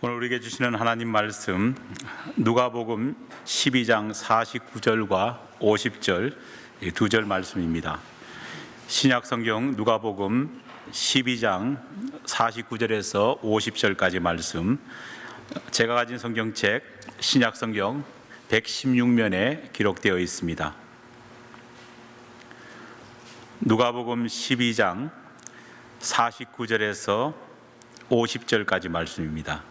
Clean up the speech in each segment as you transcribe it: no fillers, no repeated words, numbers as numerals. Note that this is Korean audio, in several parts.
오늘 우리에게 주시는 하나님 말씀 누가복음 12장 49절과 50절 이 두 절 말씀입니다. 신약 성경 누가복음 12장 49절에서 50절까지 말씀, 제가 가진 성경책 신약 성경 116면에 기록되어 있습니다. 누가복음 12장 49절에서 50절까지 말씀입니다.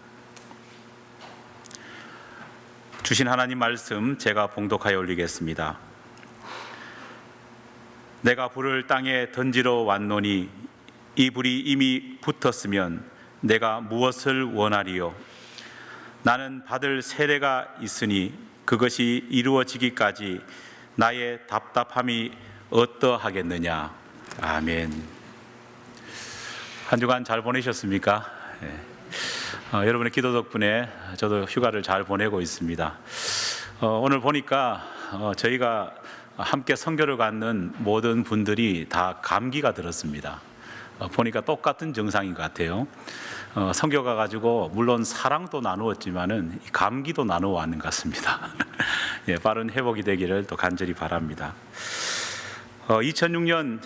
주신 하나님 말씀 제가 봉독하여 올리겠습니다. 내가 불을 땅에 던지러 왔노니 이 불이 이미 붙었으면 내가 무엇을 원하리요? 나는 받을 세례가 있으니 그것이 이루어지기까지 나의 답답함이 어떠하겠느냐. 아멘. 한 주간 잘 보내셨습니까? 네. 여러분의 기도 덕분에 저도 휴가를 잘 보내고 있습니다. 오늘 보니까 저희가 함께 선교를 갖는 모든 분들이 다 감기가 들었습니다. 보니까 똑같은 증상인 것 같아요. 선교 가가지고 물론 사랑도 나누었지만은 감기도 나누어왔는 것 같습니다. 예, 빠른 회복이 되기를 또 간절히 바랍니다. 2006년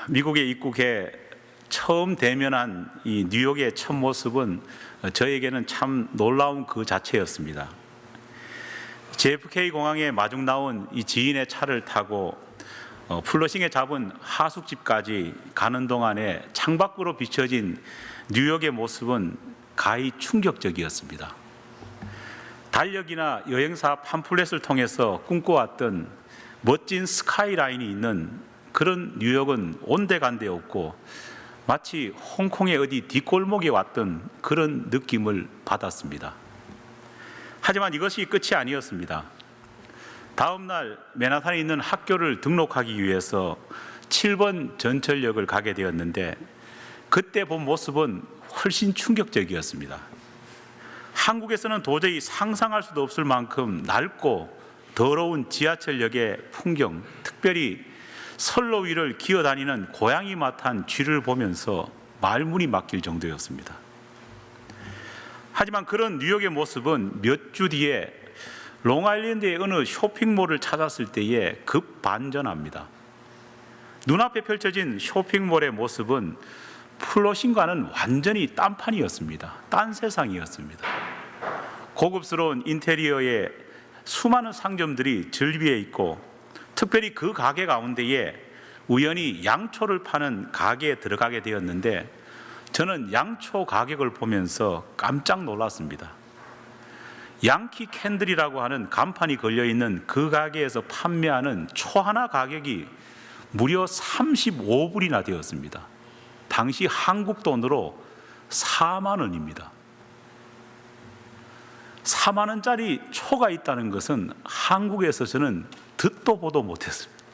미국에 입국해 처음 대면한 이 뉴욕의 첫 모습은 저에게는 참 놀라운 그 자체였습니다. JFK 공항에 마중 나온 이 지인의 차를 타고 플러싱에 잡은 하숙집까지 가는 동안에 창밖으로 비춰진 뉴욕의 모습은 가히 충격적이었습니다. 달력이나 여행사 팜플렛을 통해서 꿈꿔왔던 멋진 스카이라인이 있는 그런 뉴욕은 온데간데 없고 마치 홍콩의 어디 뒷골목에 왔던 그런 느낌을 받았습니다. 하지만 이것이 끝이 아니었습니다. 다음 날 맨하탄에 있는 학교를 등록하기 위해서 7번 전철역을 가게 되었는데 그때 본 모습은 훨씬 충격적이었습니다. 한국에서는 도저히 상상할 수도 없을 만큼 낡고 더러운 지하철역의 풍경, 특별히 선로 위를 기어다니는 고양이 맛한 쥐를 보면서 말문이 막힐 정도였습니다. 하지만 그런 뉴욕의 모습은 몇 주 뒤에 롱아일랜드의 어느 쇼핑몰을 찾았을 때에 급반전합니다. 눈앞에 펼쳐진 쇼핑몰의 모습은 플러싱과는 완전히 딴판이었습니다. 딴 세상이었습니다. 고급스러운 인테리어에 수많은 상점들이 즐비해 있고 특별히 그 가게 가운데에 우연히 양초를 파는 가게에 들어가게 되었는데 저는 양초 가격을 보면서 깜짝 놀랐습니다. 양키 캔들이라고 하는 간판이 걸려있는 그 가게에서 판매하는 초 하나 가격이 무려 35불이나 되었습니다. 당시 한국 돈으로 4만 원입니다. 4만 원짜리 초가 있다는 것은 한국에서 저는 듣도 보도 못했습니다.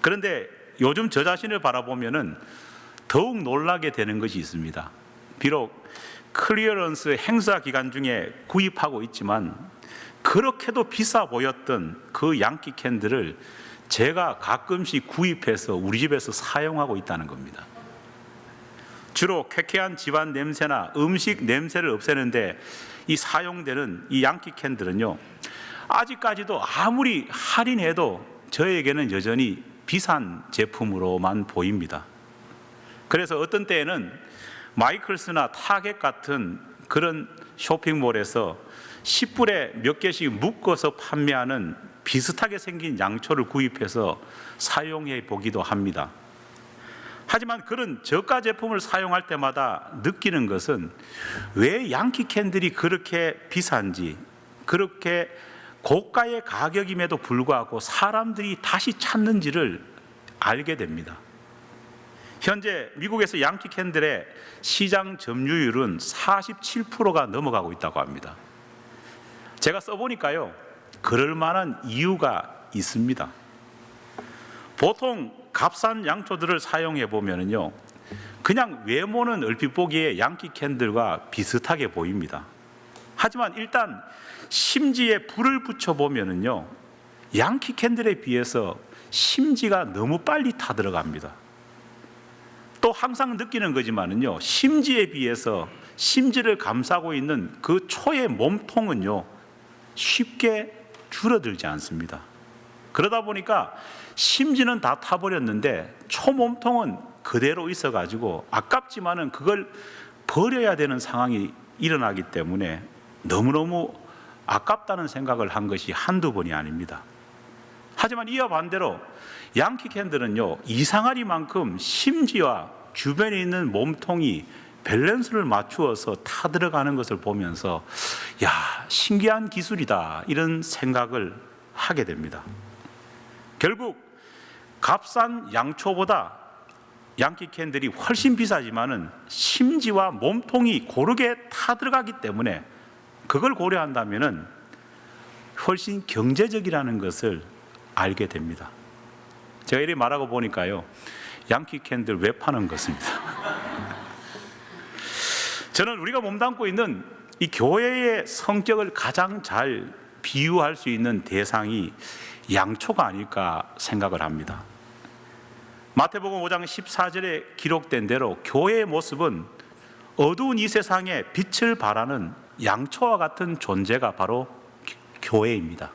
그런데 요즘 저 자신을 바라보면은 더욱 놀라게 되는 것이 있습니다. 비록 클리어런스 행사 기간 중에 구입하고 있지만 그렇게도 비싸 보였던 그 양키 캔들을 제가 가끔씩 구입해서 우리 집에서 사용하고 있다는 겁니다. 주로 쾌쾌한 집안 냄새나 음식 냄새를 없애는데 이 사용되는 이 양키 캔들은요, 아직까지도 아무리 할인해도 저에게는 여전히 비싼 제품으로만 보입니다. 그래서 어떤 때에는 마이클스나 타겟 같은 그런 쇼핑몰에서 10불에 몇 개씩 묶어서 판매하는 비슷하게 생긴 양초를 구입해서 사용해 보기도 합니다. 하지만 그런 저가 제품을 사용할 때마다 느끼는 것은 왜 양키 캔들이 그렇게 비싼지, 그렇게 고가의 가격임에도 불구하고 사람들이 다시 찾는지를 알게 됩니다. 현재 미국에서 양키 캔들의 시장 점유율은 47%가 넘어가고 있다고 합니다. 제가 써보니까요, 그럴 만한 이유가 있습니다. 보통 값싼 양초들을 사용해 보면요, 그냥 외모는 얼핏 보기에 양키 캔들과 비슷하게 보입니다. 하지만 일단 심지에 불을 붙여보면요, 양키 캔들에 비해서 심지가 너무 빨리 타들어갑니다. 또 항상 느끼는 거지만은요, 심지에 비해서 심지를 감싸고 있는 그 초의 몸통은요, 쉽게 줄어들지 않습니다. 그러다 보니까 심지는 다 타버렸는데 초 몸통은 그대로 있어가지고 아깝지만은 그걸 버려야 되는 상황이 일어나기 때문에 너무너무 아깝다는 생각을 한 것이 한두 번이 아닙니다. 하지만 이와 반대로 양키 캔들은요, 이상하리만큼 심지와 주변에 있는 몸통이 밸런스를 맞추어서 타들어가는 것을 보면서 야, 신기한 기술이다, 이런 생각을 하게 됩니다. 결국 값싼 양초보다 양키 캔들이 훨씬 비싸지만은 심지와 몸통이 고르게 타들어가기 때문에 그걸 고려한다면은 훨씬 경제적이라는 것을 알게 됩니다. 제가 이렇게 말하고 보니까요, 양키 캔들 왜 파는 것입니다. 저는 우리가 몸담고 있는 이 교회의 성격을 가장 잘 비유할 수 있는 대상이 양초가 아닐까 생각을 합니다. 마태복음 5장 14절에 기록된 대로 교회의 모습은 어두운 이 세상에 빛을 발하는 양초와 같은 존재가 바로 교회입니다.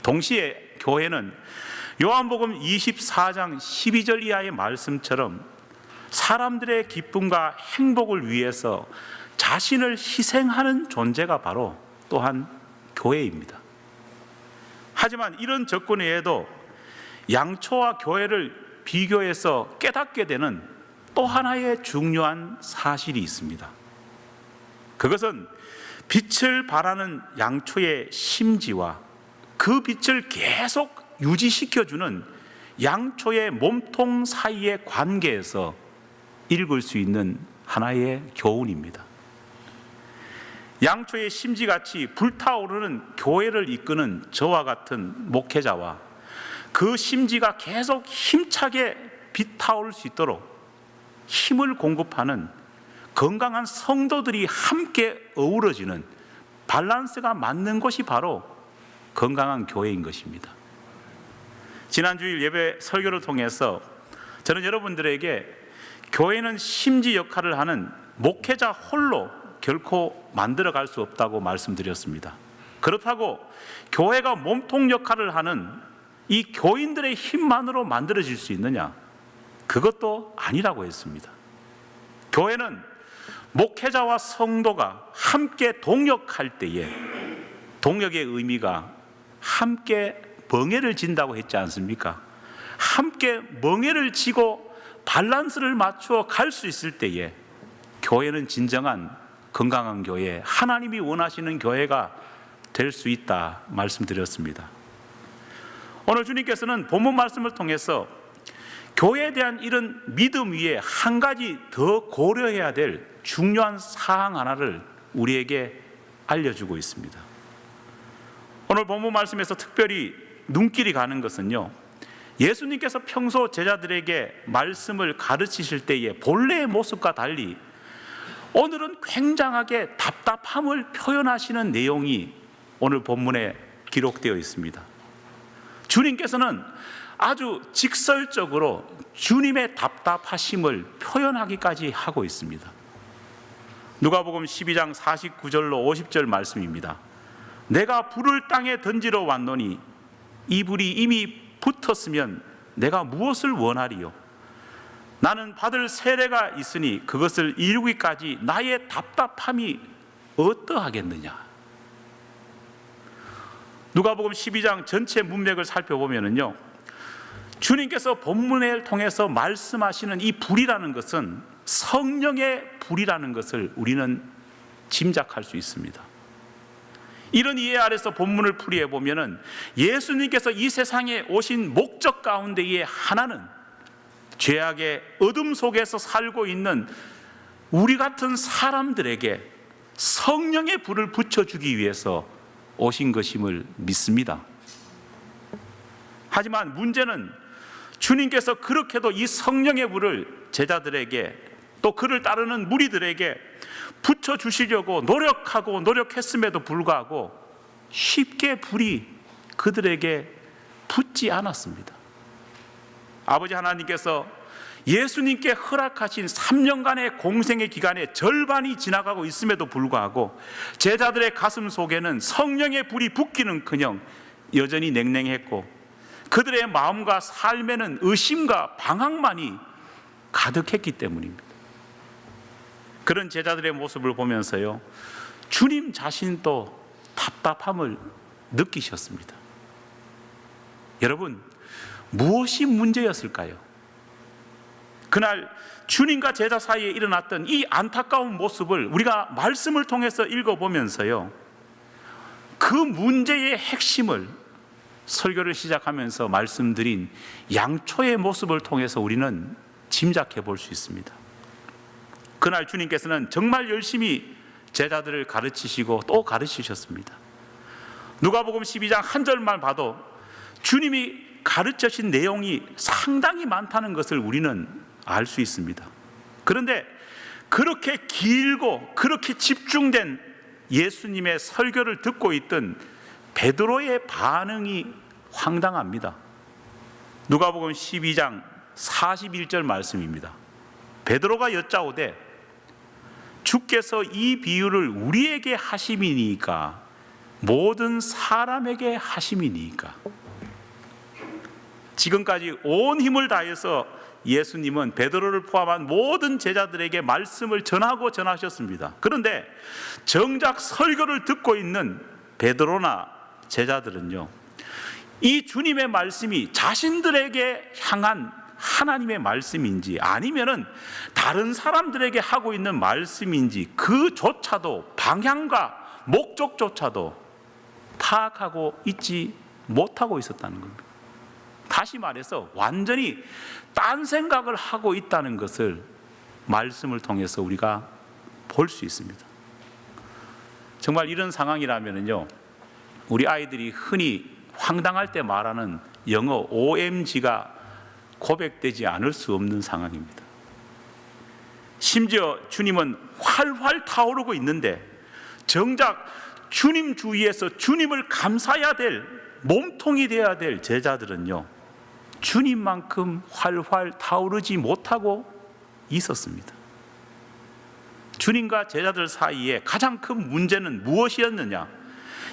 동시에 교회는 요한복음 24장 12절 이하의 말씀처럼 사람들의 기쁨과 행복을 위해서 자신을 희생하는 존재가 바로 또한 교회입니다. 하지만 이런 접근에도 양초와 교회를 비교해서 깨닫게 되는 또 하나의 중요한 사실이 있습니다. 그것은 빛을 발하는 양초의 심지와 그 빛을 계속 유지시켜주는 양초의 몸통 사이의 관계에서 읽을 수 있는 하나의 교훈입니다. 양초의 심지같이 불타오르는 교회를 이끄는 저와 같은 목회자와 그 심지가 계속 힘차게 빛타오를 수 있도록 힘을 공급하는 건강한 성도들이 함께 어우러지는 밸런스가 맞는 것이 바로 건강한 교회인 것입니다. 지난주일 예배 설교를 통해서 저는 여러분들에게 교회는 심지 역할을 하는 목회자 홀로 결코 만들어갈 수 없다고 말씀드렸습니다. 그렇다고 교회가 몸통 역할을 하는 이 교인들의 힘만으로 만들어질 수 있느냐? 그것도 아니라고 했습니다. 교회는 목회자와 성도가 함께 동역할 때에 동역의 의미가 함께 멍에를 진다고 했지 않습니까? 함께 멍에를 지고 밸런스를 맞추어 갈 수 있을 때에 교회는 진정한 건강한 교회, 하나님이 원하시는 교회가 될 수 있다 말씀드렸습니다. 오늘 주님께서는 본문 말씀을 통해서 교회에 대한 이런 믿음 위에 한 가지 더 고려해야 될 중요한 사항 하나를 우리에게 알려주고 있습니다. 오늘 본문 말씀에서 특별히 눈길이 가는 것은요, 예수님께서 평소 제자들에게 말씀을 가르치실 때의 본래의 모습과 달리 오늘은 굉장하게 답답함을 표현하시는 내용이 오늘 본문에 기록되어 있습니다. 주님께서는 아주 직설적으로 주님의 답답하심을 표현하기까지 하고 있습니다. 누가복음 12장 49절로 50절 말씀입니다. 내가 불을 땅에 던지러 왔노니 이 불이 이미 붙었으면 내가 무엇을 원하리요? 나는 받을 세례가 있으니 그것을 이루기까지 나의 답답함이 어떠하겠느냐? 누가복음 12장 전체 문맥을 살펴보면요, 주님께서 본문을 통해서 말씀하시는 이 불이라는 것은 성령의 불이라는 것을 우리는 짐작할 수 있습니다. 이런 이해 아래서 본문을 풀이해 보면은 예수님께서 이 세상에 오신 목적 가운데의 하나는 죄악의 어둠 속에서 살고 있는 우리 같은 사람들에게 성령의 불을 붙여주기 위해서 오신 것임을 믿습니다. 하지만 문제는 주님께서 그렇게도 이 성령의 불을 제자들에게 또 그를 따르는 무리들에게 붙여주시려고 노력했음에도 불구하고 쉽게 불이 그들에게 붙지 않았습니다. 아버지 하나님께서 예수님께 허락하신 3년간의 공생의 기간에 절반이 지나가고 있음에도 불구하고 제자들의 가슴 속에는 성령의 불이 붙기는커녕 여전히 냉랭했고, 그들의 마음과 삶에는 의심과 방황만이 가득했기 때문입니다. 그런 제자들의 모습을 보면서요, 주님 자신도 답답함을 느끼셨습니다. 여러분, 무엇이 문제였을까요? 그날 주님과 제자 사이에 일어났던 이 안타까운 모습을 우리가 말씀을 통해서 읽어보면서요, 그 문제의 핵심을 설교를 시작하면서 말씀드린 양초의 모습을 통해서 우리는 짐작해 볼 수 있습니다. 그날 주님께서는 정말 열심히 제자들을 가르치시고 또 가르치셨습니다. 누가복음 12장 한 절만 봐도 주님이 가르치신 내용이 상당히 많다는 것을 우리는 알 수 있습니다. 그런데 그렇게 길고 그렇게 집중된 예수님의 설교를 듣고 있던 베드로의 반응이 황당합니다. 누가복음 12장 41절 말씀입니다. 베드로가 여짜오되 주께서 이 비유를 우리에게 하심이니까 모든 사람에게 하심이니까. 지금까지 온 힘을 다해서 예수님은 베드로를 포함한 모든 제자들에게 말씀을 전하고 전하셨습니다. 그런데 정작 설교를 듣고 있는 베드로나 제자들은요, 이 주님의 말씀이 자신들에게 향한 하나님의 말씀인지 아니면은 다른 사람들에게 하고 있는 말씀인지 그조차도 방향과 목적조차도 파악하고 있지 못하고 있었다는 겁니다. 다시 말해서 완전히 딴 생각을 하고 있다는 것을 말씀을 통해서 우리가 볼 수 있습니다. 정말 이런 상황이라면요, 우리 아이들이 흔히 황당할 때 말하는 영어 OMG가 고백되지 않을 수 없는 상황입니다. 심지어 주님은 활활 타오르고 있는데 정작 주님 주위에서 주님을 감사해야 될 몸통이 되어야 될 제자들은요, 주님만큼 활활 타오르지 못하고 있었습니다. 주님과 제자들 사이에 가장 큰 문제는 무엇이었느냐?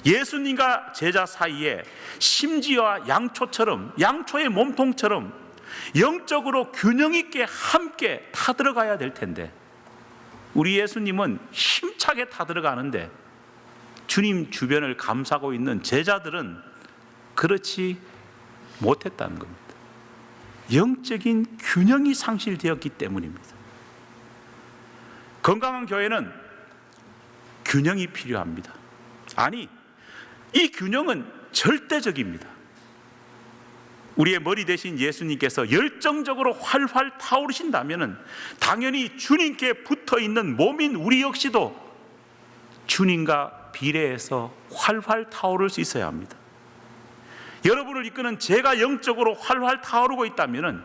예수님과 제자 사이에 심지어 양초처럼, 양초의 몸통처럼 영적으로 균형 있게 함께 타들어가야 될 텐데, 우리 예수님은 힘차게 타들어가는데 주님 주변을 감싸고 있는 제자들은 그렇지 못했다는 겁니다. 영적인 균형이 상실되었기 때문입니다. 건강한 교회는 균형이 필요합니다. 아니, 이 균형은 절대적입니다. 우리의 머리 대신 예수님께서 열정적으로 활활 타오르신다면 당연히 주님께 붙어있는 몸인 우리 역시도 주님과 비례해서 활활 타오를 수 있어야 합니다. 여러분을 이끄는 제가 영적으로 활활 타오르고 있다면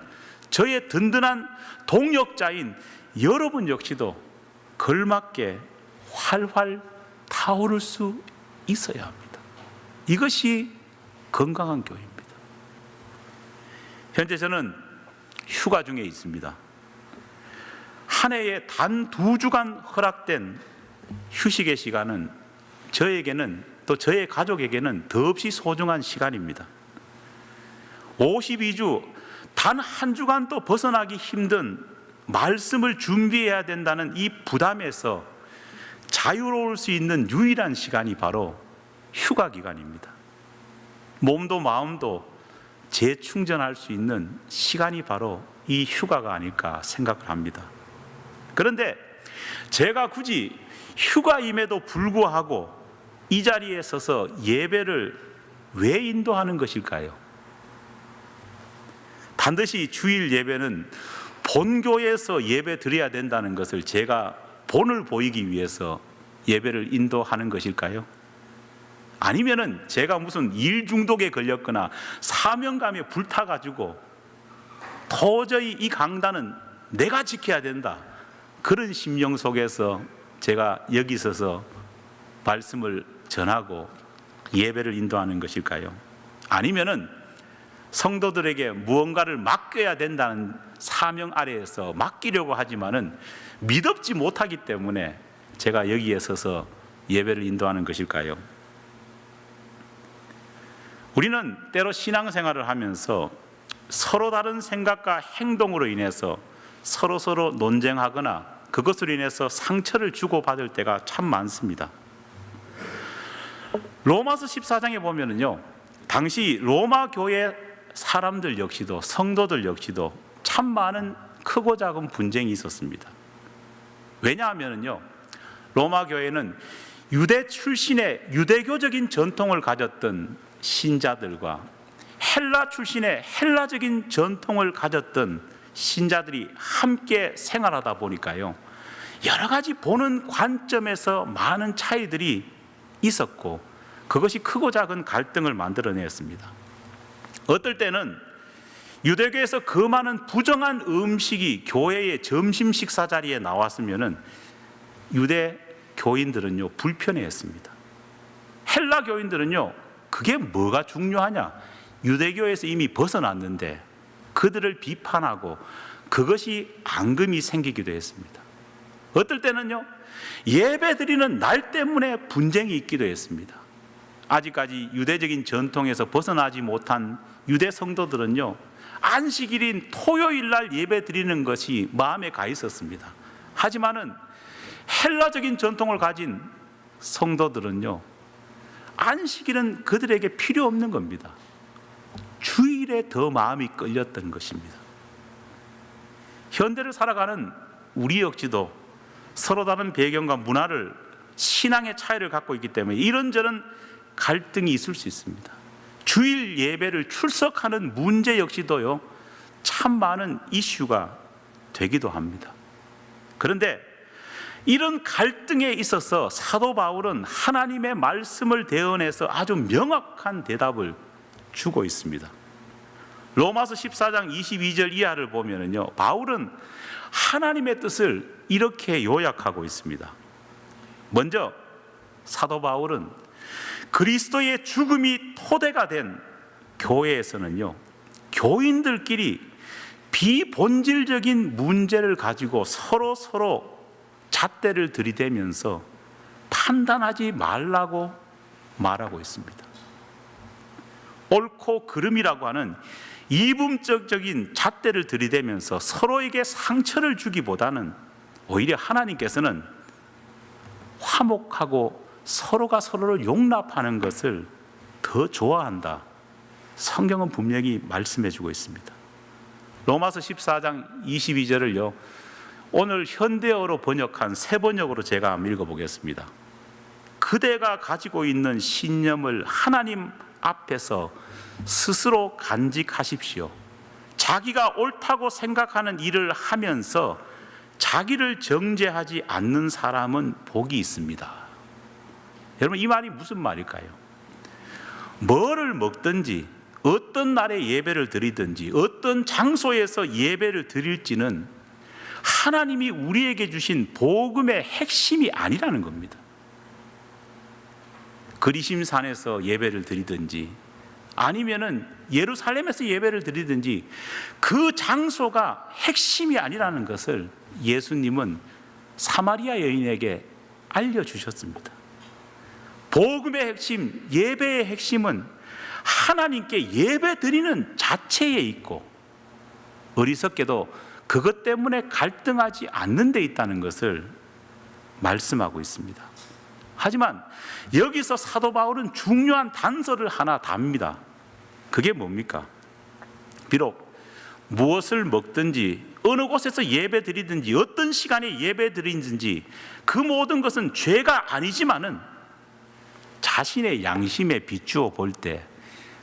저의 든든한 동역자인 여러분 역시도 걸맞게 활활 타오를 수 있어야 합니다. 이것이 건강한 교회입니다. 현재 저는 휴가 중에 있습니다. 한 해에 단 2주간 허락된 휴식의 시간은 저에게는, 또 저의 가족에게는 더없이 소중한 시간입니다. 52주 단 한 주간도 벗어나기 힘든 말씀을 준비해야 된다는 이 부담에서 자유로울 수 있는 유일한 시간이 바로 휴가 기간입니다. 몸도 마음도 재충전할 수 있는 시간이 바로 이 휴가가 아닐까 생각을 합니다. 그런데 제가 굳이 휴가임에도 불구하고 이 자리에 서서 예배를 왜 인도하는 것일까요? 반드시 주일 예배는 본교에서 예배 드려야 된다는 것을 제가 본을 보이기 위해서 예배를 인도하는 것일까요? 아니면은 제가 무슨 일 중독에 걸렸거나 사명감에 불타가지고 도저히 이 강단은 내가 지켜야 된다, 그런 심령 속에서 제가 여기 서서 말씀을 전하고 예배를 인도하는 것일까요? 아니면은 성도들에게 무언가를 맡겨야 된다는 사명 아래에서 맡기려고 하지만은 믿음지 못하기 때문에 제가 여기에 서서 예배를 인도하는 것일까요? 우리는 때로 신앙생활을 하면서 서로 다른 생각과 행동으로 인해서 서로 논쟁하거나 그것으로 인해서 상처를 주고받을 때가 참 많습니다. 로마서 14장에 보면은요, 당시 로마 교회 사람들 역시도, 성도들 역시도 참 많은 크고 작은 분쟁이 있었습니다. 왜냐하면요, 로마 교회는 유대 출신의 유대교적인 전통을 가졌던 신자들과 헬라 출신의 헬라적인 전통을 가졌던 신자들이 함께 생활하다 보니까요, 여러 가지 보는 관점에서 많은 차이들이 있었고, 그것이 크고 작은 갈등을 만들어냈습니다. 어떨 때는 유대교에서 그 많은 부정한 음식이 교회의 점심 식사 자리에 나왔으면은 유대 교인들은요, 불편해했습니다. 헬라 교인들은요, 그게 뭐가 중요하냐? 유대교에서 이미 벗어났는데 그들을 비판하고 그것이 앙금이 생기기도 했습니다. 어떨 때는요, 예배 드리는 날 때문에 분쟁이 있기도 했습니다. 아직까지 유대적인 전통에서 벗어나지 못한 유대 성도들은요, 안식일인 토요일 날 예배 드리는 것이 마음에 가 있었습니다. 하지만은 헬라적인 전통을 가진 성도들은요, 안식일은 그들에게 필요 없는 겁니다. 주일에 더 마음이 끌렸던 것입니다. 현대를 살아가는 우리 역시도 서로 다른 배경과 문화를, 신앙의 차이를 갖고 있기 때문에 이런저런 갈등이 있을 수 있습니다. 주일 예배를 출석하는 문제 역시도요, 참 많은 이슈가 되기도 합니다. 그런데 이런 갈등에 있어서 사도 바울은 하나님의 말씀을 대언해서 아주 명확한 대답을 주고 있습니다. 로마서 14장 22절 이하를 보면은요, 바울은 하나님의 뜻을 이렇게 요약하고 있습니다. 먼저 사도 바울은 그리스도의 죽음이 토대가 된 교회에서는요, 교인들끼리 비본질적인 문제를 가지고 서로 잣대를 들이대면서 판단하지 말라고 말하고 있습니다. 옳고 그름이라고 하는 이분적인 잣대를 들이대면서 서로에게 상처를 주기보다는 오히려 하나님께서는 화목하고 서로가 서로를 용납하는 것을 더 좋아한다, 성경은 분명히 말씀해 주고 있습니다. 로마서 14장 22절을요, 오늘 현대어로 번역한 새 번역으로 제가 한번 읽어보겠습니다. 그대가 가지고 있는 신념을 하나님 앞에서 스스로 간직하십시오. 자기가 옳다고 생각하는 일을 하면서 자기를 정죄하지 않는 사람은 복이 있습니다. 여러분, 이 말이 무슨 말일까요? 뭐를 먹든지, 어떤 날에 예배를 드리든지, 어떤 장소에서 예배를 드릴지는 하나님이 우리에게 주신 복음의 핵심이 아니라는 겁니다. 그리심산에서 예배를 드리든지 아니면은 예루살렘에서 예배를 드리든지 그 장소가 핵심이 아니라는 것을 예수님은 사마리아 여인에게 알려주셨습니다. 복음의 핵심, 예배의 핵심은 하나님께 예배 드리는 자체에 있고, 어리석게도 그것 때문에 갈등하지 않는 데 있다는 것을 말씀하고 있습니다. 하지만 여기서 사도 바울은 중요한 단서를 하나 답니다. 그게 뭡니까? 비록 무엇을 먹든지, 어느 곳에서 예배 드리든지, 어떤 시간에 예배 드리든지 그 모든 것은 죄가 아니지만은 자신의 양심에 비추어 볼 때,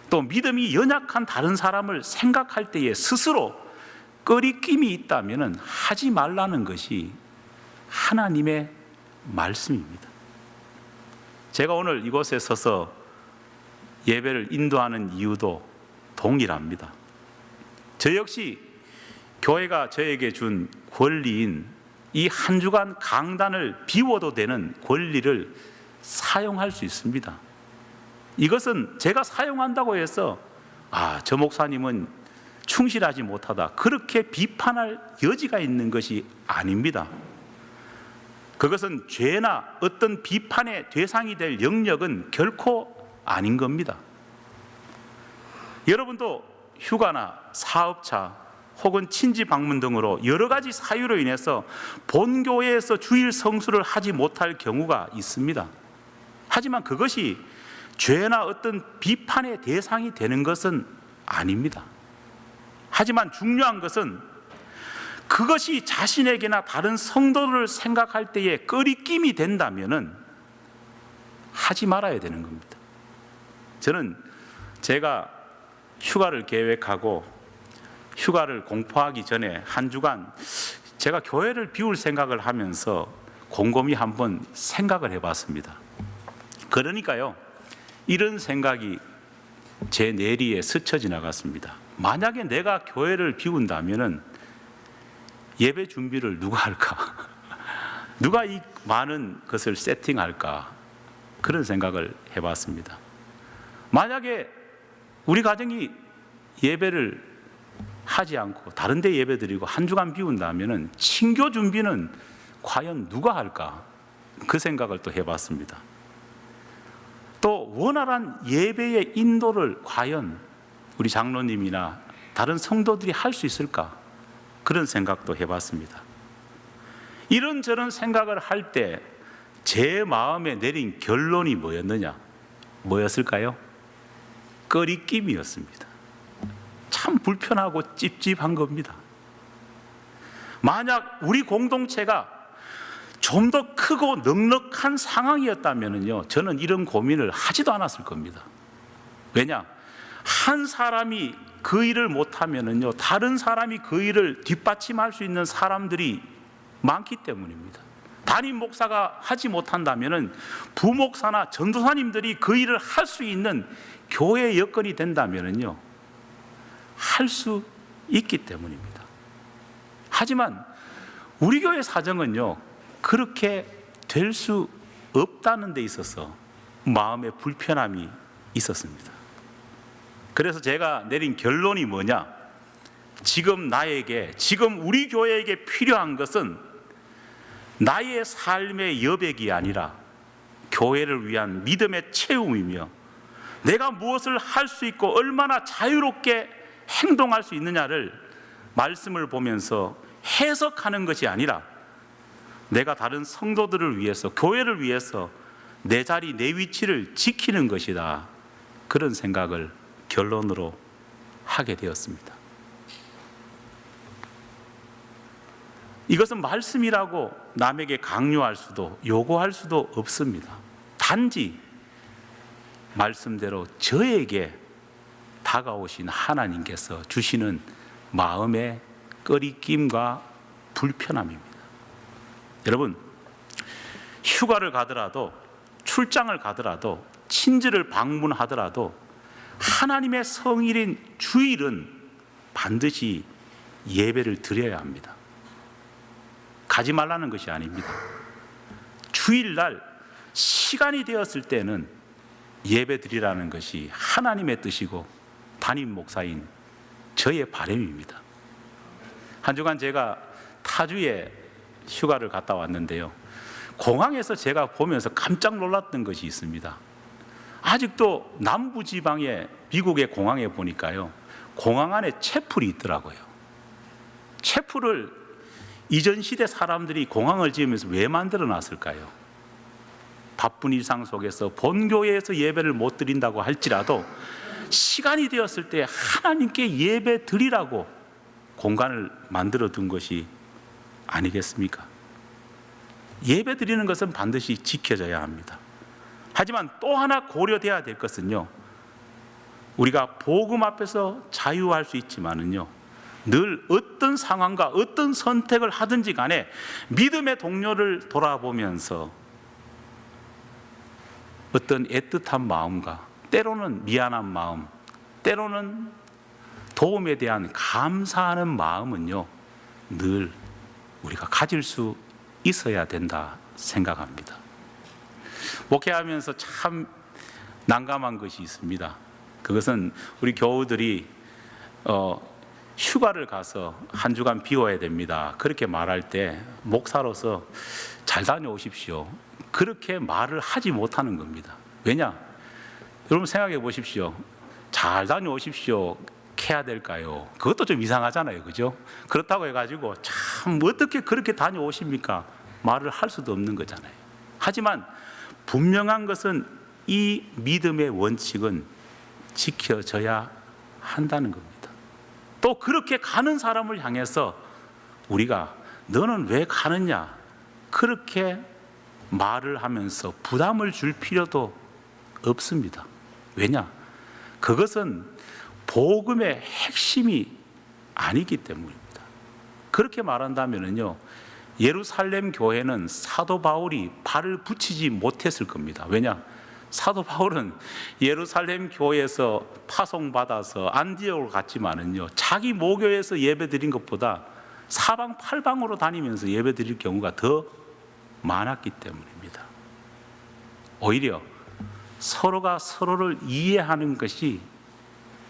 또 믿음이 연약한 다른 사람을 생각할 때에 스스로 꺼리낌이 있다면 하지 말라는 것이 하나님의 말씀입니다. 제가 오늘 이곳에 서서 예배를 인도하는 이유도 동일합니다. 저 역시 교회가 저에게 준 권리인 이 한 주간 강단을 비워도 되는 권리를 사용할 수 있습니다. 이것은 제가 사용한다고 해서 저 목사님은 충실하지 못하다, 그렇게 비판할 여지가 있는 것이 아닙니다. 그것은 죄나 어떤 비판의 대상이 될 영역은 결코 아닌 겁니다. 여러분도 휴가나 사업차 혹은 친지 방문 등으로 여러 가지 사유로 인해서 본교회에서 주일 성수를 하지 못할 경우가 있습니다. 하지만 그것이 죄나 어떤 비판의 대상이 되는 것은 아닙니다. 하지만 중요한 것은 그것이 자신에게나 다른 성도를 생각할 때에 꺼리낌이 된다면 하지 말아야 되는 겁니다. 저는 제가 휴가를 계획하고 휴가를 공포하기 전에 한 주간 제가 교회를 비울 생각을 하면서 곰곰이 한번 생각을 해봤습니다. 그러니까요, 이런 생각이 제 뇌리에 스쳐 지나갔습니다. 만약에 내가 교회를 비운다면 예배 준비를 누가 할까? 누가 이 많은 것을 세팅할까? 그런 생각을 해봤습니다. 만약에 우리 가정이 예배를 하지 않고 다른 데 예배 드리고 한 주간 비운다면 친교 준비는 과연 누가 할까? 그 생각을 또 해봤습니다. 또 원활한 예배의 인도를 과연 우리 장로님이나 다른 성도들이 할 수 있을까? 그런 생각도 해봤습니다. 이런저런 생각을 할 때 제 마음에 내린 결론이 뭐였을까요? 꺼리낌이었습니다. 참 불편하고 찝찝한 겁니다. 만약 우리 공동체가 좀 더 크고 넉넉한 상황이었다면요, 저는 이런 고민을 하지도 않았을 겁니다. 왜냐? 한 사람이 그 일을 못하면요, 다른 사람이 그 일을 뒷받침할 수 있는 사람들이 많기 때문입니다. 담임 목사가 하지 못한다면은 부목사나 전도사님들이 그 일을 할 수 있는 교회의 여건이 된다면요, 할 수 있기 때문입니다. 하지만 우리 교회 사정은요, 그렇게 될 수 없다는 데 있어서 마음의 불편함이 있었습니다. 그래서 제가 내린 결론이 뭐냐? 지금 지금 우리 교회에게 필요한 것은 나의 삶의 여백이 아니라 교회를 위한 믿음의 채움이며 내가 무엇을 할 수 있고 얼마나 자유롭게 행동할 수 있느냐를 말씀을 보면서 해석하는 것이 아니라 내가 다른 성도들을 위해서, 교회를 위해서 내 자리, 내 위치를 지키는 것이다. 그런 생각을 결론으로 하게 되었습니다. 이것은 말씀이라고 남에게 강요할 수도 요구할 수도 없습니다. 단지 말씀대로 저에게 다가오신 하나님께서 주시는 마음의 꺼리낌과 불편함입니다. 여러분, 휴가를 가더라도, 출장을 가더라도, 친지를 방문하더라도 하나님의 성일인 주일은 반드시 예배를 드려야 합니다. 가지 말라는 것이 아닙니다. 주일날 시간이 되었을 때는 예배 드리라는 것이 하나님의 뜻이고 담임 목사인 저의 바람입니다. 한 주간 제가 타주에 휴가를 갔다 왔는데요, 공항에서 제가 보면서 깜짝 놀랐던 것이 있습니다. 아직도 남부지방의 미국의 공항에 보니까요, 공항 안에 채플이 있더라고요. 채플을 이전 시대 사람들이 공항을 지으면서 왜 만들어 놨을까요? 바쁜 일상 속에서 본교회에서 예배를 못 드린다고 할지라도 시간이 되었을 때 하나님께 예배 드리라고 공간을 만들어 둔 것이 아니겠습니까? 예배 드리는 것은 반드시 지켜져야 합니다. 하지만 또 하나 고려돼야 될 것은요, 우리가 복음 앞에서 자유할 수 있지만은요, 늘 어떤 상황과 어떤 선택을 하든지 간에 믿음의 동료를 돌아보면서 어떤 애틋한 마음과 때로는 미안한 마음, 때로는 도움에 대한 감사하는 마음은요, 늘 우리가 가질 수 있어야 된다 생각합니다. 목회하면서 참 난감한 것이 있습니다. 그것은 우리 교우들이 휴가를 가서 한 주간 비워야 됩니다. 그렇게 말할 때 목사로서 잘 다녀오십시오. 그렇게 말을 하지 못하는 겁니다. 왜냐? 여러분 생각해 보십시오. 잘 다녀오십시오. 해야 될까요? 그것도 좀 이상하잖아요. 그죠? 그렇다고 해가지고 참 어떻게 그렇게 다녀오십니까? 말을 할 수도 없는 거잖아요. 하지만 분명한 것은 이 믿음의 원칙은 지켜져야 한다는 겁니다. 또 그렇게 가는 사람을 향해서 우리가 너는 왜 가느냐? 그렇게 말을 하면서 부담을 줄 필요도 없습니다. 왜냐? 그것은 복음의 핵심이 아니기 때문입니다. 그렇게 말한다면요, 예루살렘 교회는 사도 바울이 발을 붙이지 못했을 겁니다. 왜냐? 사도 바울은 예루살렘 교회에서 파송받아서 안디옥으로 갔지만은요, 자기 모교에서 예배드린 것보다 사방팔방으로 다니면서 예배드릴 경우가 더 많았기 때문입니다. 오히려 서로가 서로를 이해하는 것이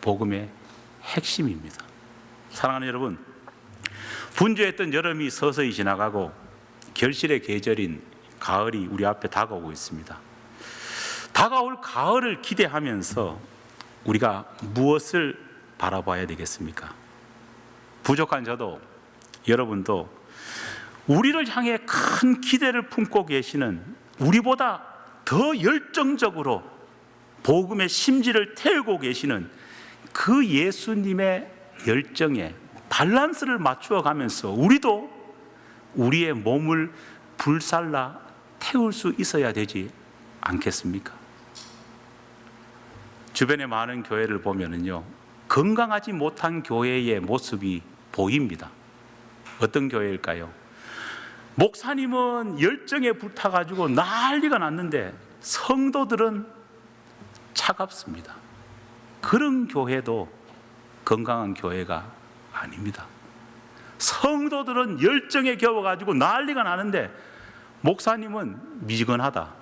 복음의 핵심입니다. 사랑하는 여러분, 분주했던 여름이 서서히 지나가고 결실의 계절인 가을이 우리 앞에 다가오고 있습니다. 다가올 가을을 기대하면서 우리가 무엇을 바라봐야 되겠습니까? 부족한 저도 여러분도 우리를 향해 큰 기대를 품고 계시는, 우리보다 더 열정적으로 복음의 심지를 태우고 계시는 그 예수님의 열정에 밸런스를 맞추어 가면서 우리도 우리의 몸을 불살라 태울 수 있어야 되지 않겠습니까? 주변의 많은 교회를 보면은요, 건강하지 못한 교회의 모습이 보입니다. 어떤 교회일까요? 목사님은 열정에 불타가지고 난리가 났는데 성도들은 차갑습니다. 그런 교회도 건강한 교회가 아닙니다. 성도들은 열정에 겨워가지고 난리가 나는데 목사님은 미지근하다.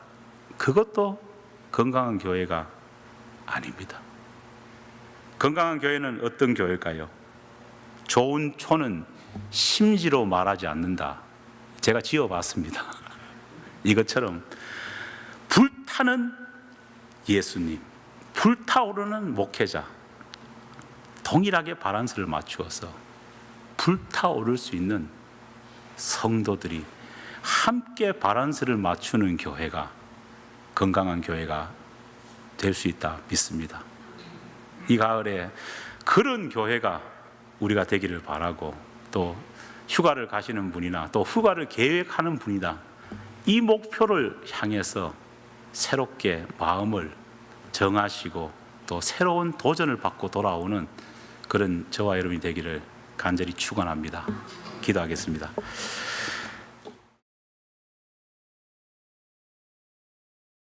그것도 건강한 교회가 아닙니다. 건강한 교회는 어떤 교회일까요? 좋은 초는 심지로 말하지 않는다. 제가 지어봤습니다. 이것처럼 불타는 예수님, 불타오르는 목회자, 동일하게 밸런스를 맞추어서 불타오를 수 있는 성도들이 함께 밸런스를 맞추는 교회가 건강한 교회가 될 수 있다 믿습니다. 이 가을에 그런 교회가 우리가 되기를 바라고, 또 휴가를 가시는 분이나 또 휴가를 계획하는 분이다, 이 목표를 향해서 새롭게 마음을 정하시고 또 새로운 도전을 받고 돌아오는 그런 저와 여러분이 되기를 간절히 축원합니다. 기도하겠습니다.